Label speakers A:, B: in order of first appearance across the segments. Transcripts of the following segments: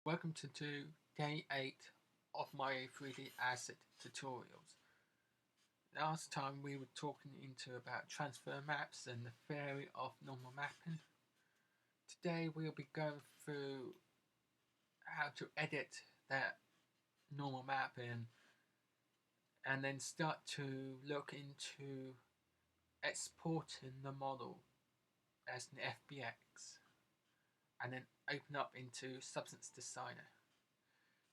A: Welcome to day 8 of my 3D asset tutorials. Last time we were talking into about transfer maps and the theory of normal mapping. Today we'll be going through how to edit that normal mapping and then start to look into exporting the model as an FBX and then open up into Substance Designer.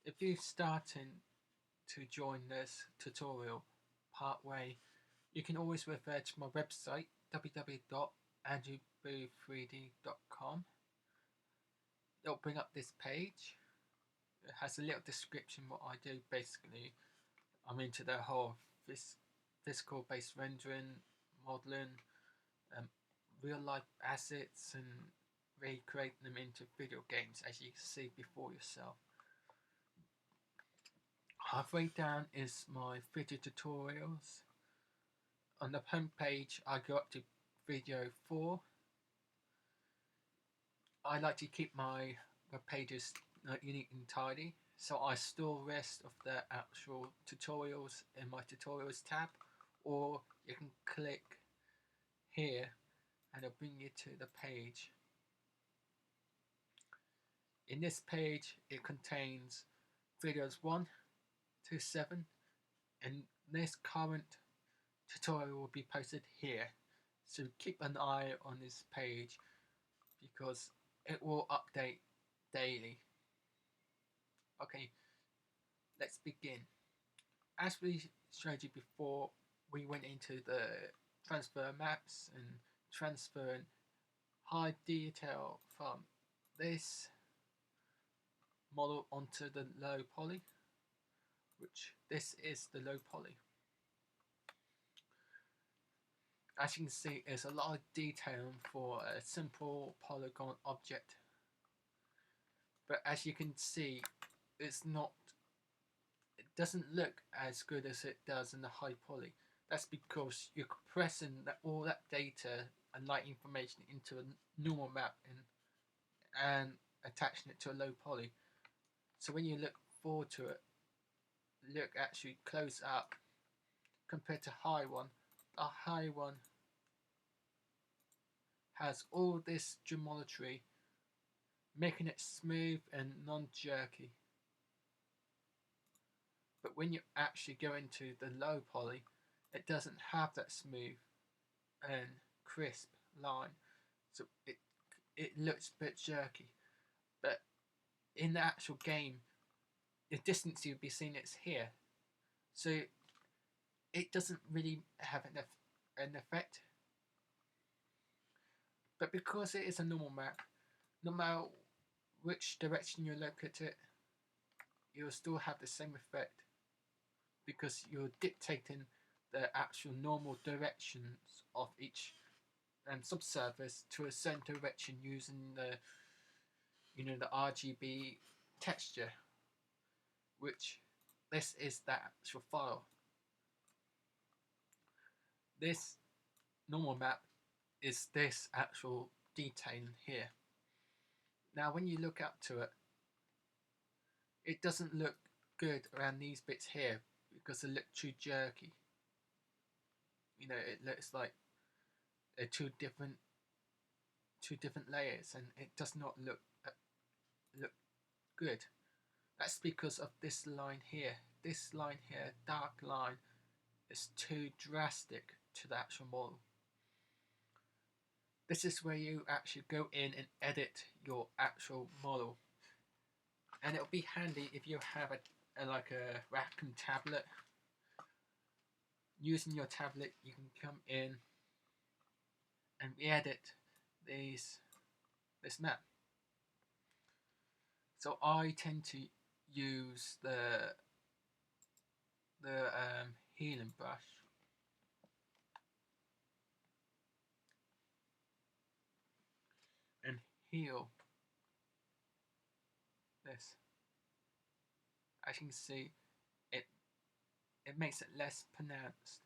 A: If you're starting to join this tutorial part way, you can always refer to my website www.andrewboo3d.com. It'll bring up this page. It has a little description what I do. Basically, I'm into the whole physical based rendering, modeling, real life assets, and recreating them into video games, as you can see before yourself. Halfway down is my video tutorials. On the home page, I go up to video 4. I like to keep my web pages unique and tidy, so I store the rest of the actual tutorials in my tutorials tab, or you can click here and it'll bring you to the page. In this page, it contains videos 1 to 7, and this current tutorial will be posted here, so keep an eye on this page because it will update daily. Okay, let's begin. As we showed you before, we went into the transfer maps and transferring high detail from this model onto the low poly, which this is the low poly. As you can see, there's a lot of detail for a simple polygon object. But as you can see, it doesn't look as good as it does in the high poly. That's because you're compressing all that data and light information into a normal map and attaching it to a low poly. So when you look forward to it, look actually close up compared to high one. The high one has all this geometry, making it smooth and non-jerky. But when you actually go into the low poly, it doesn't have that smooth and crisp line, so it looks a bit jerky. But in the actual game, the distance you'll be seeing it's here, so it doesn't really have an effect. But because it is a normal map, no matter which direction you look at it, you'll still have the same effect because you're dictating the actual normal directions of each subsurface to a certain direction using the RGB texture, which this is the actual file. This normal map is this actual detail here. Now when you look up to it, it doesn't look good around these bits here because they look too jerky. It looks like they're two different layers, and it does not look good. That's because of this line here. This line here, dark line, is too drastic to the actual model. This is where you actually go in and edit your actual model, and it'll be handy if you have a Wacom tablet. Using your tablet, you can come in and edit this map. So I tend to use the healing brush, and heal this. As you can see, it makes it less pronounced.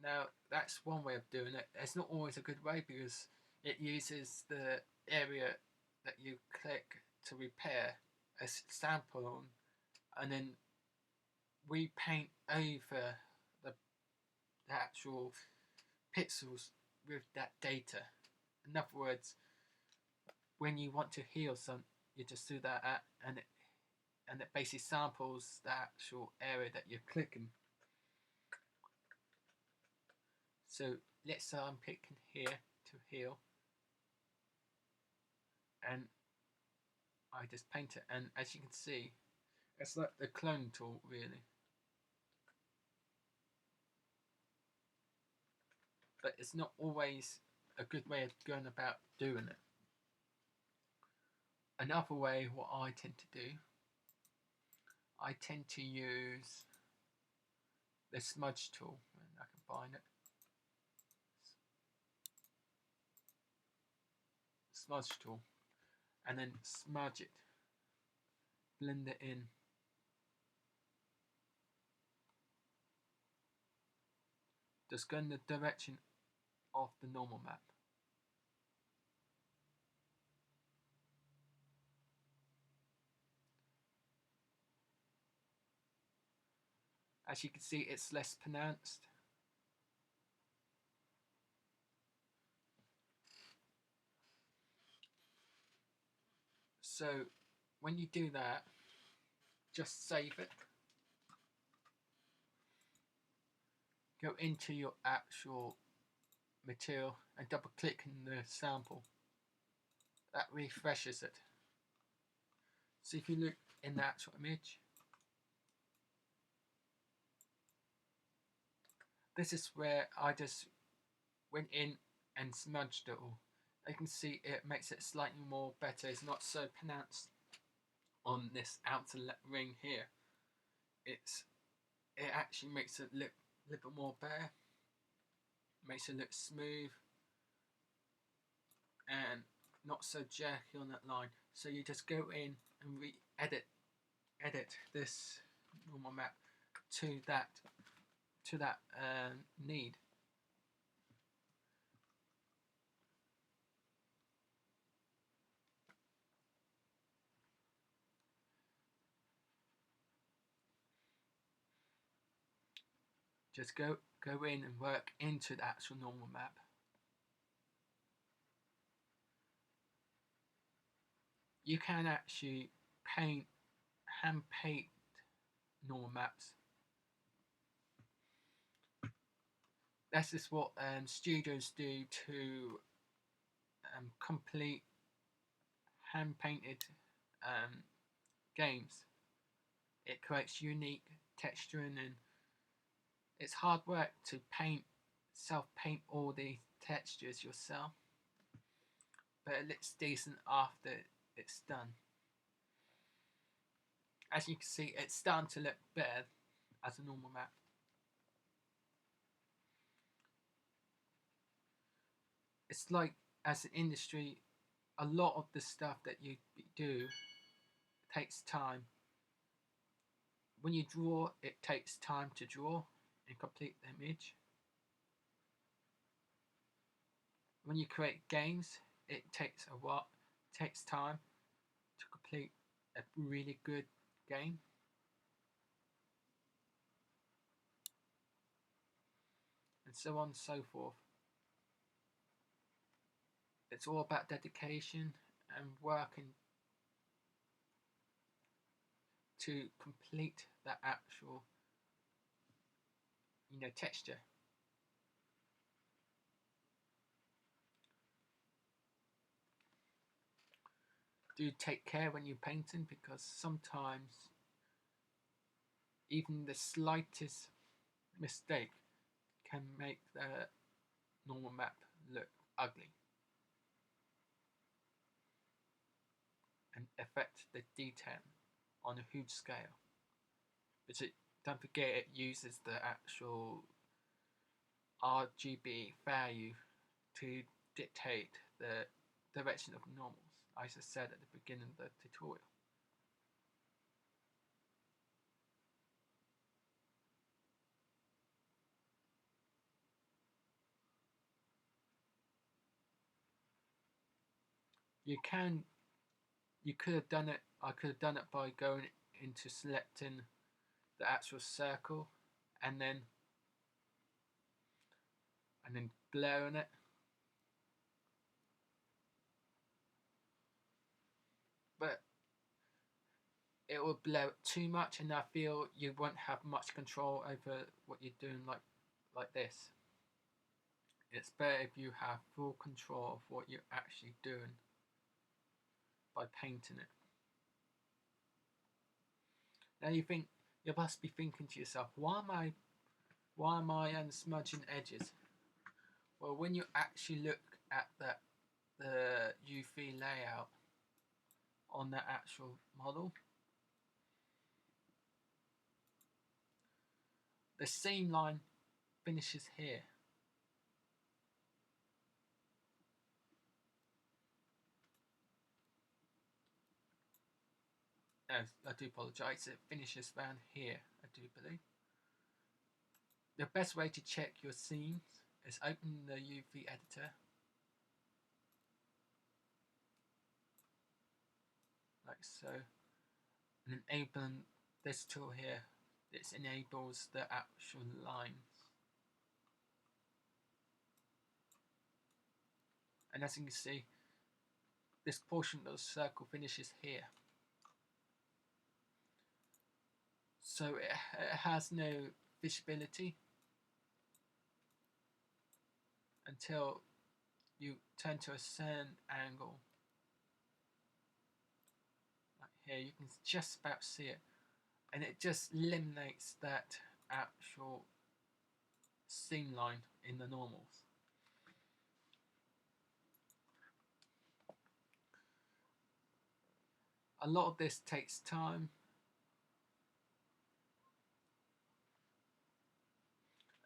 A: Now that's one way of doing it. It's not always a good way because it uses the area that you click to repair a sample on, and then we paint over the, the actual pixels with that data. In other words, when you want to heal some, you just do that and it basically samples the actual area that you're clicking. So let's say I'm picking here to heal, and I just paint it, and as you can see, it's like the clone tool really. But it's not always a good way of going about doing it. Another way, what I tend to do, I tend to use the smudge tool, and I can find it. Smudge tool, and then smudge it, blend it in. Just go in the direction of the normal map. As you can see, it's less pronounced. So when you do that, just save it. Go into your actual material and double click on the sample. That refreshes it. So if you look in the actual image, this is where I just went in and smudged it all. You can see it makes it slightly more better. It's not so pronounced on this outer ring here. It actually makes it look a little bit more bare. Makes it look smooth and not so jerky on that line. So you just go in and edit this normal map to that need. Just go in and work into the actual normal map. You can actually hand paint normal maps. This is what studios do to complete hand painted games. It creates unique texturing, and it's hard work to self paint all the textures yourself, but it looks decent after it's done. As you can see, it's starting to look better as a normal map. It's like, as an industry, a lot of the stuff that you do takes time. When you draw, it takes time to draw and complete the image. When you create games, it takes a while, it takes time to complete a really good game. And so on and so forth. It's all about dedication and working to complete that actual, texture. Do take care when you're painting, because sometimes even the slightest mistake can make the normal map look ugly and affect the detail on a huge scale. But don't forget, it uses the actual RGB value to dictate the direction of normals, as I said at the beginning of the tutorial. You could have done it I could have done it by going into selecting the actual circle and then blurring it. But it will blur it too much, and I feel you won't have much control over what you're doing like this. It's better if you have full control of what you're actually doing by painting it. Now you must be thinking to yourself, why am I unsmudging edges? Well, when you actually look at the UV layout on the actual model, the seam line finishes here. I do apologise, it finishes around here, I do believe. The best way to check your seams is open the UV editor, like so, and enabling this tool here. This enables the actual lines. And as you can see, this portion of the circle finishes here. So it has no visibility until you turn to a certain angle. Like here, you can just about see it. And it just eliminates that actual seam line in the normals. A lot of this takes time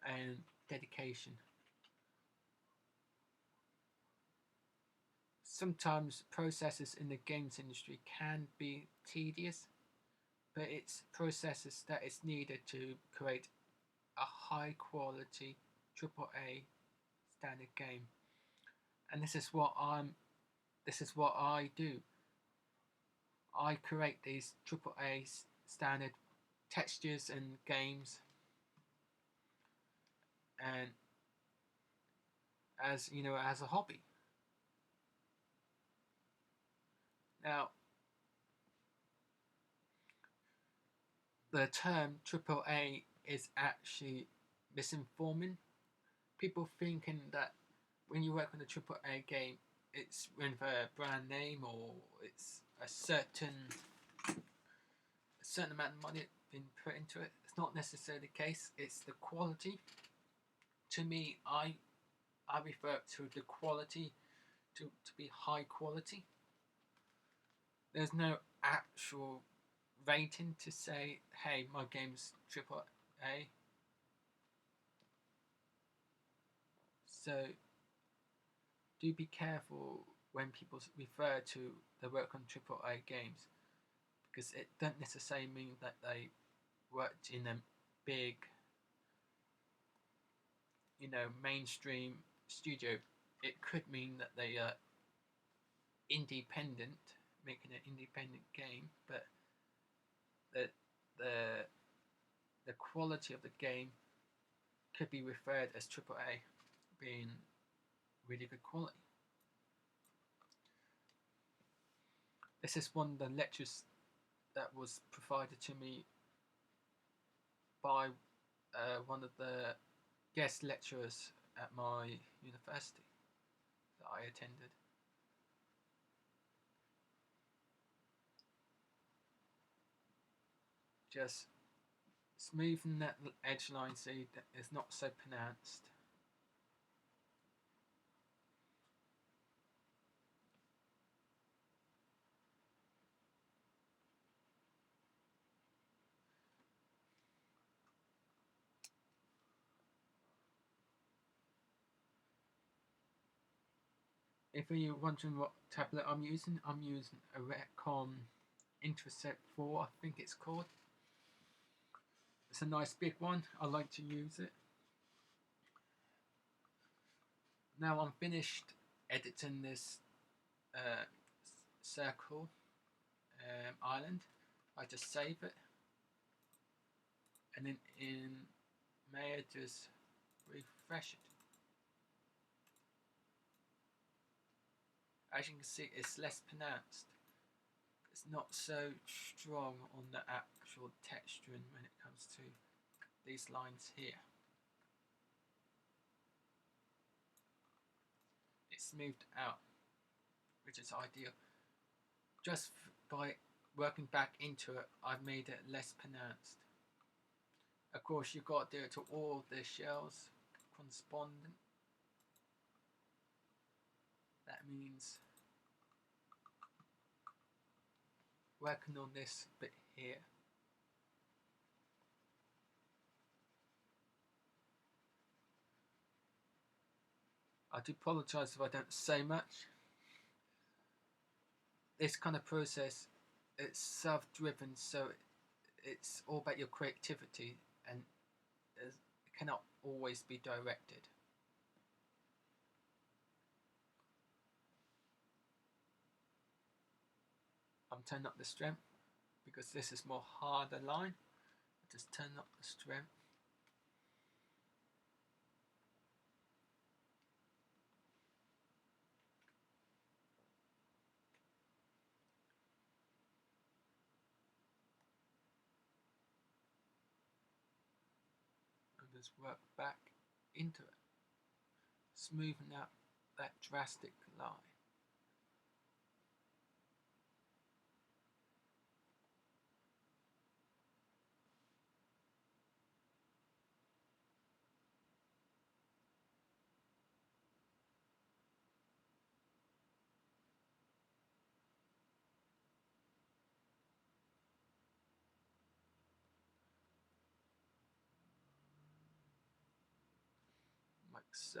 A: and dedication. Sometimes processes in the games industry can be tedious, but it's processes that is needed to create a high quality AAA standard game. And this is what I do. I create these AAA standard textures and games, and as you know, as a hobby. Now, the term AAA is actually misinforming. People thinking that when you work on a AAA game, it's with a brand name or it's a certain amount of money being put into it. It's not necessarily the case. It's the quality. To me, I refer to the quality to be high quality. There's no actual rating to say, hey, my game's AAA. So do be careful when people refer to their work on AAA games, because it don't necessarily mean that they worked in a big, mainstream studio. It could mean that they are independent, making an independent game, but the quality of the game could be referred as AAA, being really good quality. This is one of the lectures that was provided to me by one of the guest lecturers at my university that I attended. Just smoothing that edge line so that it's not so pronounced. If you're wondering what tablet I'm using a Wacom Intercept 4, I think it's called. It's a nice big one. I like to use it. Now I'm finished editing this circle island. I just save it, and then in May I just refresh it. As you can see, it's less pronounced. It's not so strong on the actual texturing when it comes to these lines here. It's smoothed out, which is ideal. Just by working back into it, I've made it less pronounced. Of course, you've got to do it to all the shells correspondent. That means working on this bit here. I do apologise if I don't say much. This kind of process, it's self-driven, so it's all about your creativity, and it cannot always be directed. I'm turning up the strength because this is more harder line. Just turn up the strength. And just work back into it, smoothing out that drastic line. Like so.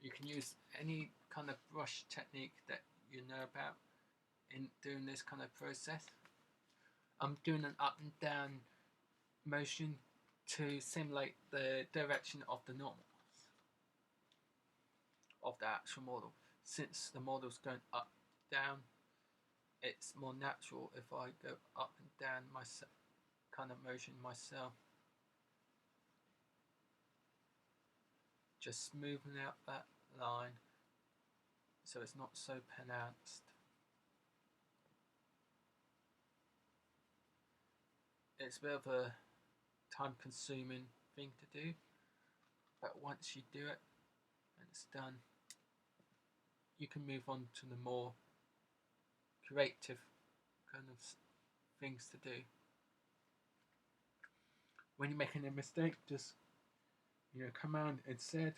A: You can use any kind of brush technique that you know about in doing this kind of process. I'm doing an up and down motion to simulate the direction of the normals of the actual model. Since the model's going up, down, it's more natural if I go up and down myself, kind of motion myself. Just smoothing out that line so it's not so pronounced. It's a bit of a time consuming thing to do, but once you do it and it's done, you can move on to the more creative kind of things to do. When you're making a mistake, just command instead.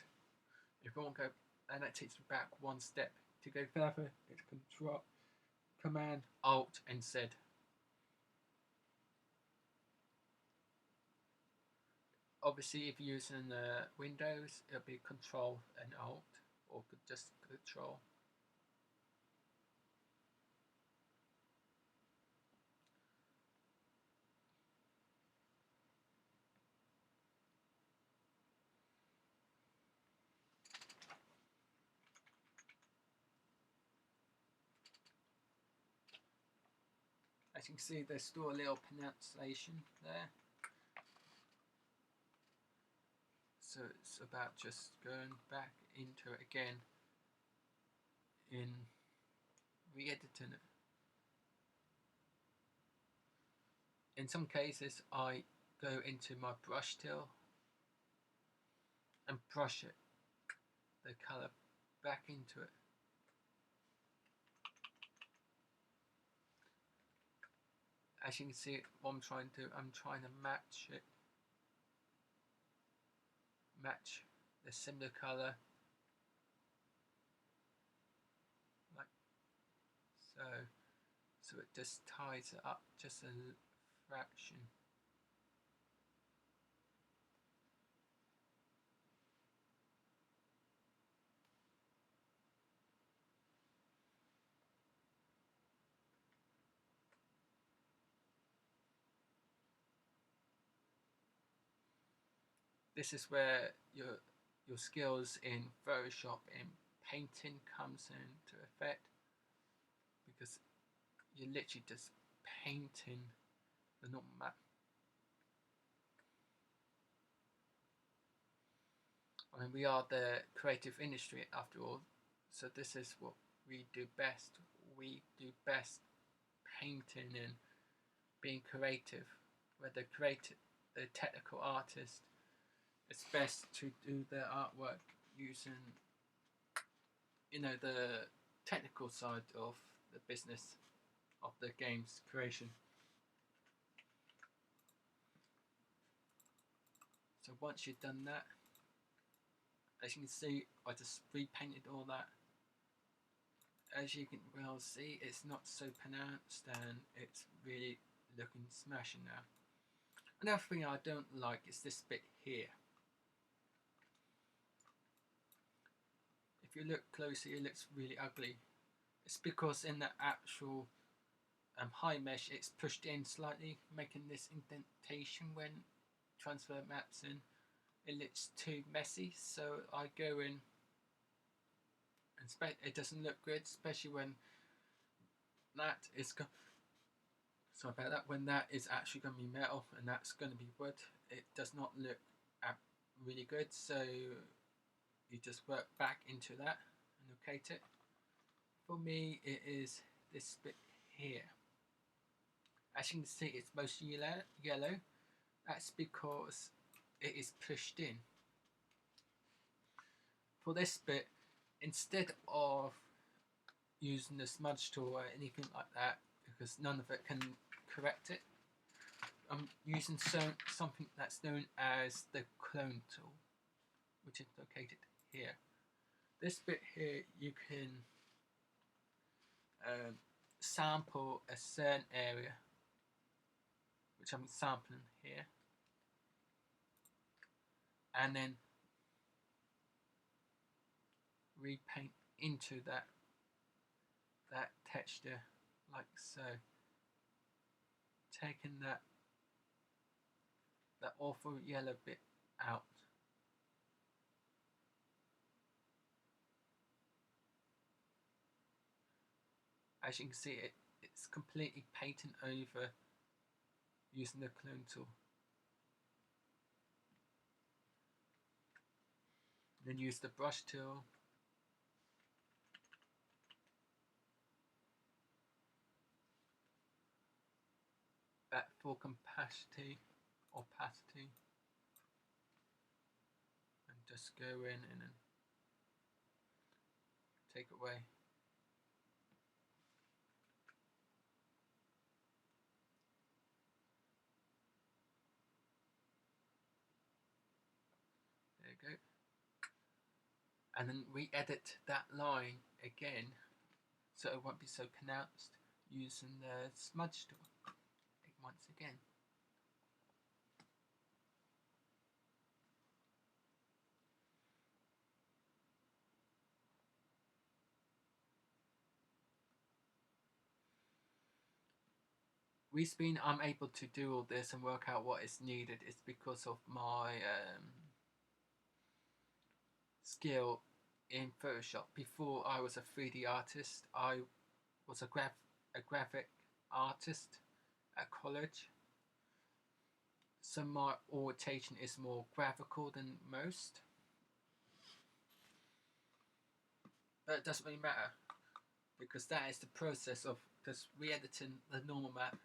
A: If you want to go, and that takes you back one step. To go further, it's control, command, alt, and Z. Obviously, if you're using Windows, it'll be Control and Alt, or just Control. As you can see, there's still a little pronunciation there. So it's about just going back into it again in re-editing it. In some cases, I go into my brush tool and brush it, the colour back into it. As you can see, what I'm trying to do, I'm trying to match it, match the similar colour, like so. So it just ties it up just a fraction. This is where your skills in Photoshop and painting comes into effect, because you're literally just painting the normal map. I mean, we are the creative industry after all, so this is what we do best. We do best painting and being creative. Whether the technical artist, it's best to do their artwork using, the technical side of the business of the game's creation. So once you've done that, as you can see, I just repainted all that. As you can well see, it's not so pronounced and it's really looking smashing now. Another thing I don't like is this bit here. If you look closely, it looks really ugly. It's because in the actual high mesh, it's pushed in slightly, making this indentation when transfer maps in. It looks too messy, so I go in and it doesn't look good, especially when that is sorry about that, when that is actually going to be metal and that's going to be wood. It does not look really good, so you just work back into that and locate it. For me, it is this bit here. As you can see, it's mostly yellow. That's because it is pushed in. For this bit, instead of using the smudge tool or anything like that, because none of it can correct it, I'm using something that's known as the clone tool, which is located here. This bit here, you can sample a certain area, which I'm sampling here, and then repaint into that texture like so, taking that awful yellow bit out. As you can see, it's completely painting over using the clone tool. Then use the brush tool. At full opacity, and just go in and then take it away. There you go. And then re-edit that line again so it won't be so pronounced using the smudge tool once again. Reason I'm able to do all this and work out what is needed is because of my skill in Photoshop. Before I was a 3D artist, I was a graphic artist at college. So my orientation is more graphical than most. But it doesn't really matter, because that is the process of just re-editing the normal map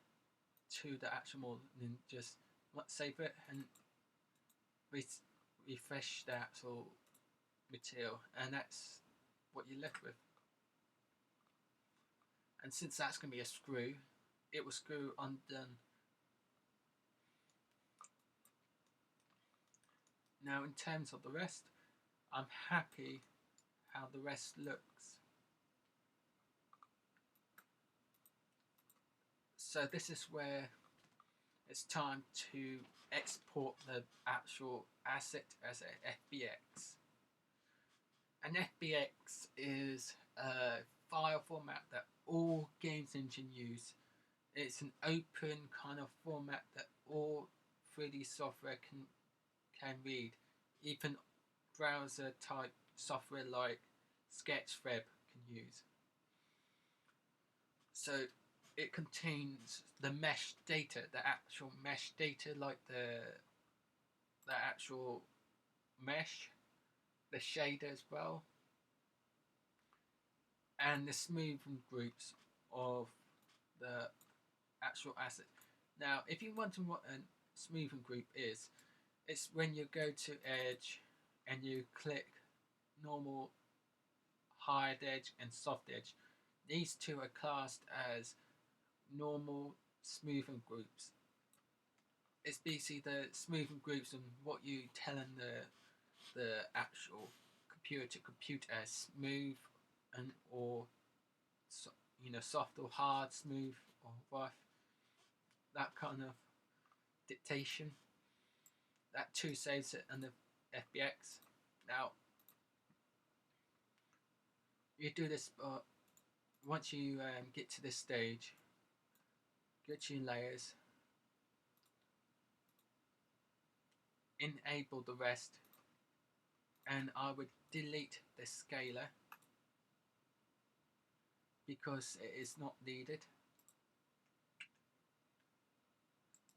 A: to the actual model, and then just save it and refresh the actual material, and that's what you're left with. And since that's going to be a screw, it will screw undone. Now in terms of the rest, I'm happy how the rest looks. So this is where it's time to export the actual asset as a FBX. An FBX is a file format that all games engine use. It's an open kind of format that all 3D software can read, even browser type software like Sketchfab can use. So it contains the mesh data, the actual mesh data, like the actual mesh, the shader as well, and the smoothing groups of the actual asset. Now, if you want to know what a smoothing group is, it's when you go to Edge and you click normal, hard edge, and soft edge. These two are classed as normal smoothing groups. It's basically the smoothing groups and what you telling the actual computer to compute as smooth and or soft or hard, smooth or rough. That kind of dictation. That too saves it on the FBX. Now you do this, but once you get to this stage, go to your layers, enable the rest, and I would delete the scaler because it is not needed.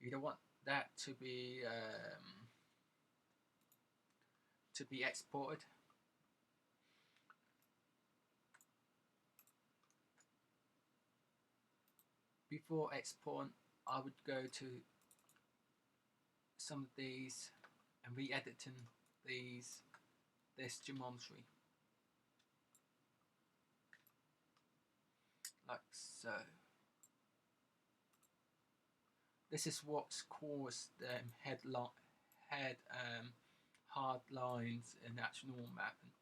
A: You don't want that to be exported. Before export, I would go to some of these and re-editing this geometry like so. This is what's caused head hard lines in actual normal mapping.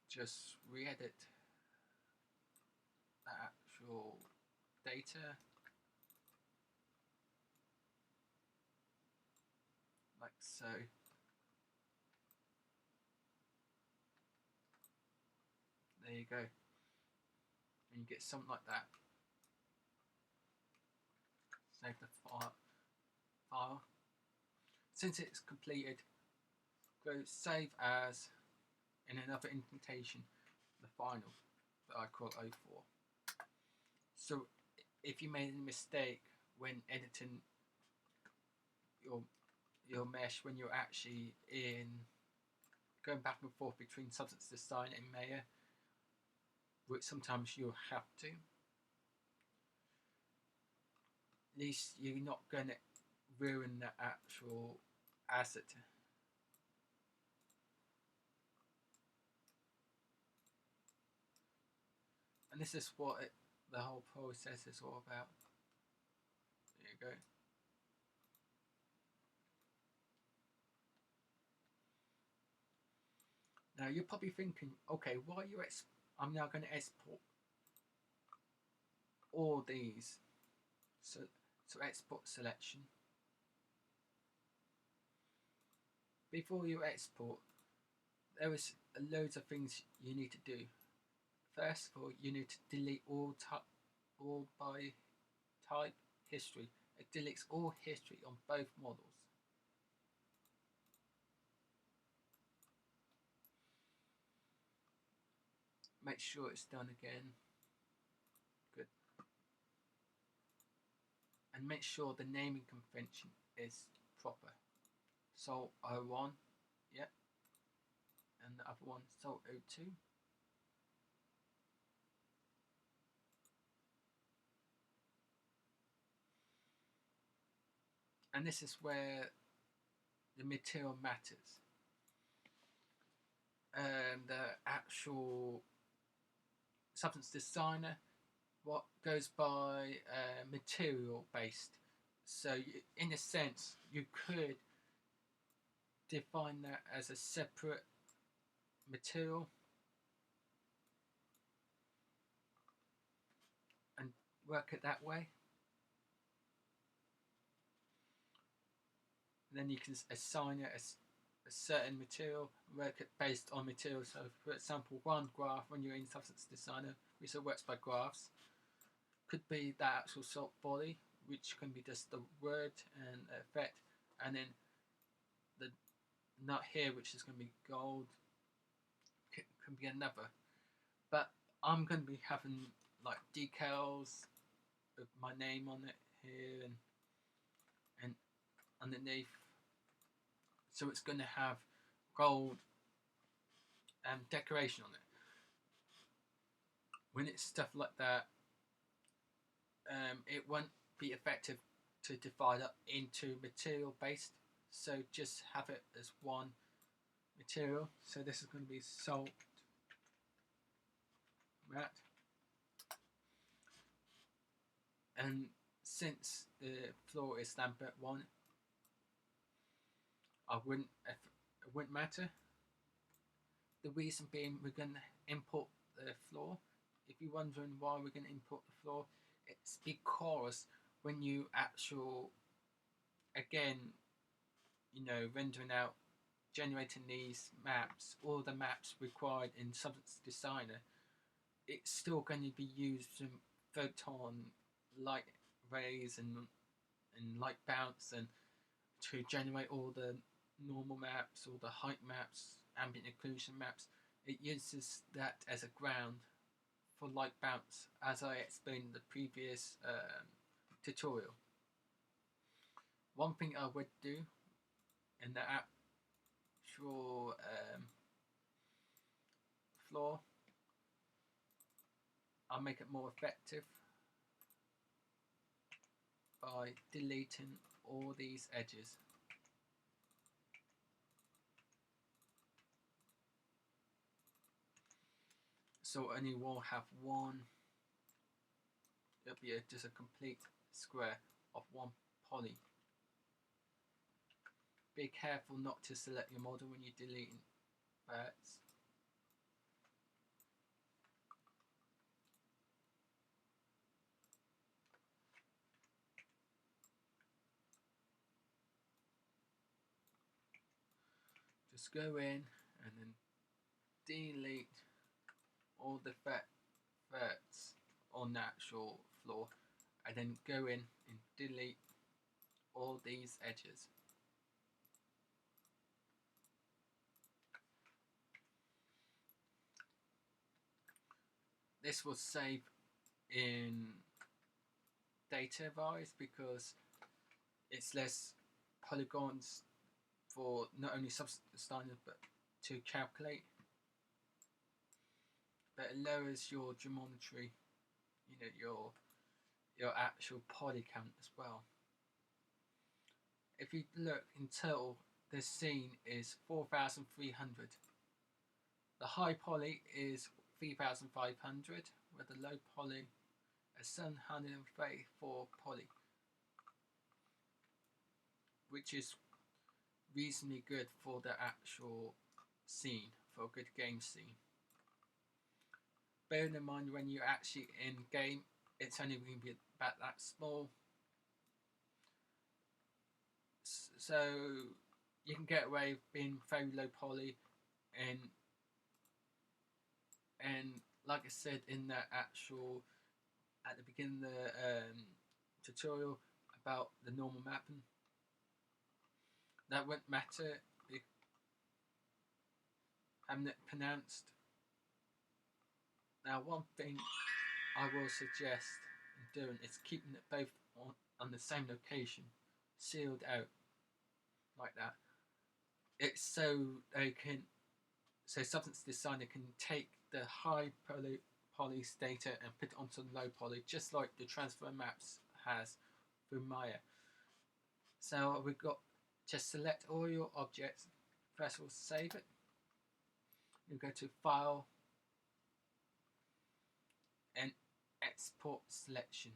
A: Just re-edit the actual data like so. There you go. And you get something like that. Save the file. Since it's completed, go save as in another indentation, the final that I call 04. So if you made a mistake when editing your mesh, when you're actually going back and forth between Substance Designer and Maya, which sometimes you'll have to, at least you're not going to ruin the actual asset. And this is what the whole process is all about. There you go. Now you're probably thinking, okay, why you I'm now going to export all these. So export selection. Before you export, there is loads of things you need to do. First of all, you need to delete all by type history. It deletes all history on both models. Make sure it's done again. Good. And make sure the naming convention is proper. Sol 01, yep. And the other one, Sol 02. And this is where the material matters. The actual Substance Designer, what goes by material based. So in a sense, you could define that as a separate material and work it that way. And then you can assign it as a certain material, work it based on material. So for example, one graph when you're in Substance Designer, which works by graphs, could be that actual salt body, which can be just the word and effect, and then not here, which is going to be gold. Can be another, but I'm going to be having like decals with my name on it here and underneath. So it's going to have gold decoration on it. When it's stuff like that, it won't be effective to divide up into material based. So just have it as one material. So this is going to be salt matte. And since the floor is Lambert 1, it wouldn't matter. The reason being, we're going to import the floor. If you're wondering why we're going to import the floor, it's because when you again, rendering out, generating these maps, all the maps required in Substance Designer, it's still going to be used in photon light rays and light bounce and to generate all the normal maps, all the height maps, ambient occlusion maps. It uses that as a ground for light bounce, as I explained in the previous tutorial. One thing I would do in the actual floor, I'll make it more effective by deleting all these edges. So only we'll have one, it'll be just a complete square of one poly. Be careful not to select your model when you're deleting parts. Just go in and then delete all the verts on the actual floor, and then go in and delete all these edges. This will save in data wise because it's less polygons for not only Substance Designer but to calculate, but it lowers your geometry, your actual poly count as well. If you look in total, the scene is 4,300. The high poly is 3,500, with the low poly is 734 poly, which is reasonably good for the actual scene, for a good game scene. Bearing in mind when you're actually in game, it's only going to be about that small. So you can get away with being very low poly, and like I said in the actual, at the beginning of the tutorial about the normal mapping, that won't matter having it pronounced. Now one thing I will suggest doing is keeping it both on the same location, sealed out like that. It's so Substance Designer can take the high poly data and put it onto the low poly, just like the transfer maps has through Maya. So we've got, just select all your objects. First we'll save it. You go to File and Export Selection.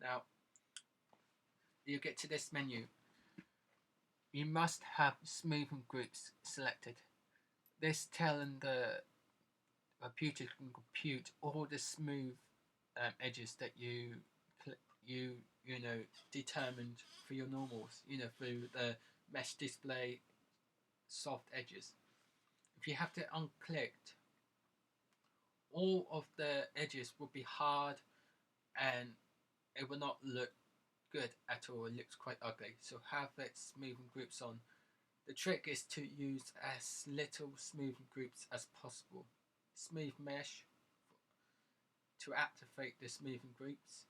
A: Now you get to this menu. You must have smoothing groups selected. This telling the computer can compute all the smooth edges that you determined for your normals, through the mesh display soft edges. If you have it unclicked, all of the edges will be hard and it will not look good at all, it looks quite ugly. So have its smoothing groups on. The trick is to use as little smoothing groups as possible. Smooth mesh to activate the smoothing groups.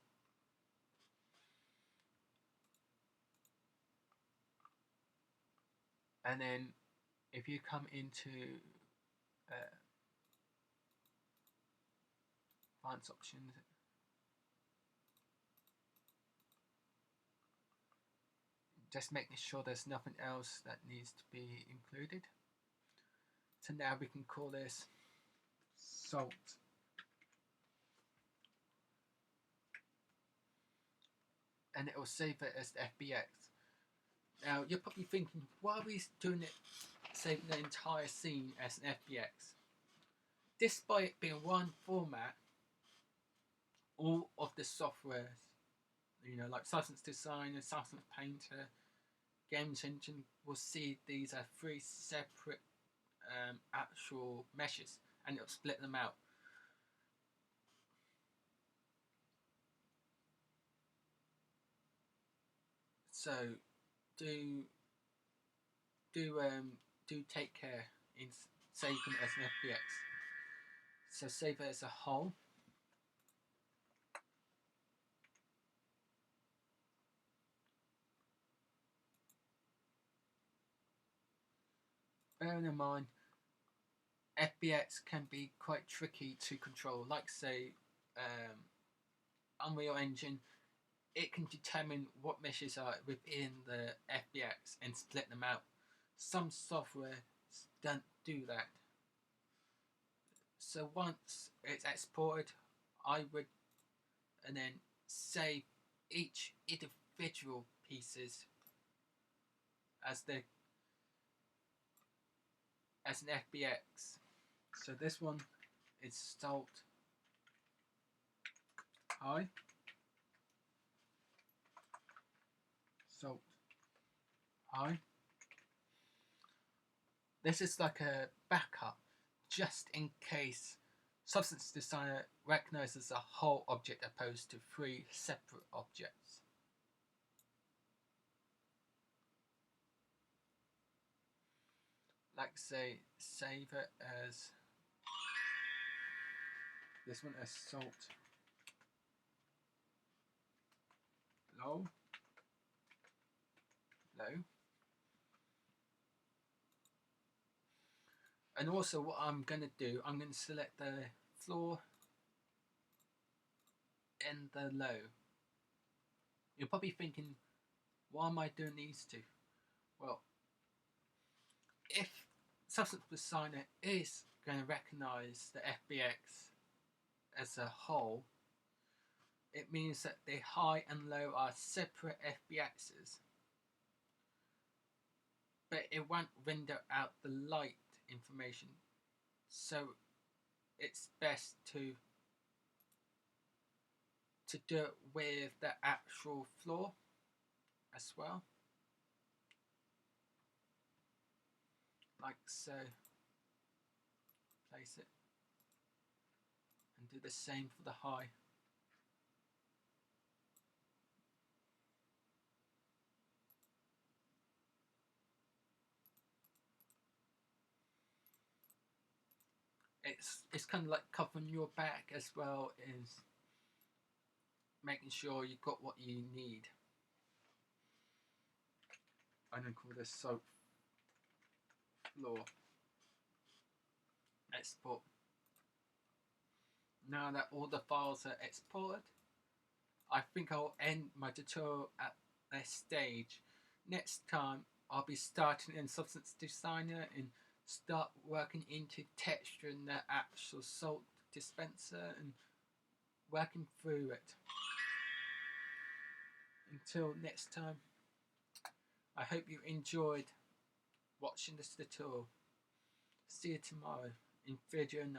A: And then if you come into advanced options, just making sure there's nothing else that needs to be included. So now we can call this salt. And it will save it as FBX. Now you're probably thinking, why are we doing it, saving the entire scene as an FBX? Despite it being one format, all of the softwares, like Substance Designer, Substance Painter, Games Engine, will see these are three separate actual meshes, and it'll split them out. So do take care in saving it as an FBX. So save it as a whole. Bearing in mind, FBX can be quite tricky to control. Like say, Unreal Engine, it can determine what meshes are within the FBX and split them out. Some software don't do that. So once it's exported, I would and then save each individual pieces as an FBX. So this one is salt high, salt high. This is like a backup just in case Substance Designer recognizes a whole object opposed to three separate objects. Like say, save it as this one as salt low. And also what I'm going to do, I'm going to select the floor and the low. You're probably thinking, why am I doing these two? Well, if Substance Designer is going to recognize the FBX as a whole, it means that the high and low are separate FBXs, but it won't render out the light information, so it's best to do it with the actual floor as well, like so. Place it and do the same for the high. It's kind of like covering your back as well as making sure you've got what you need. I'm going to call this soap floor. Export. Now that all the files are exported, I think I'll end my tutorial at this stage. Next time I'll be starting in Substance Designer and start working into texturing the actual salt dispenser and working through it. Until next time, I hope you enjoyed watching this tutorial. See you tomorrow in video 9.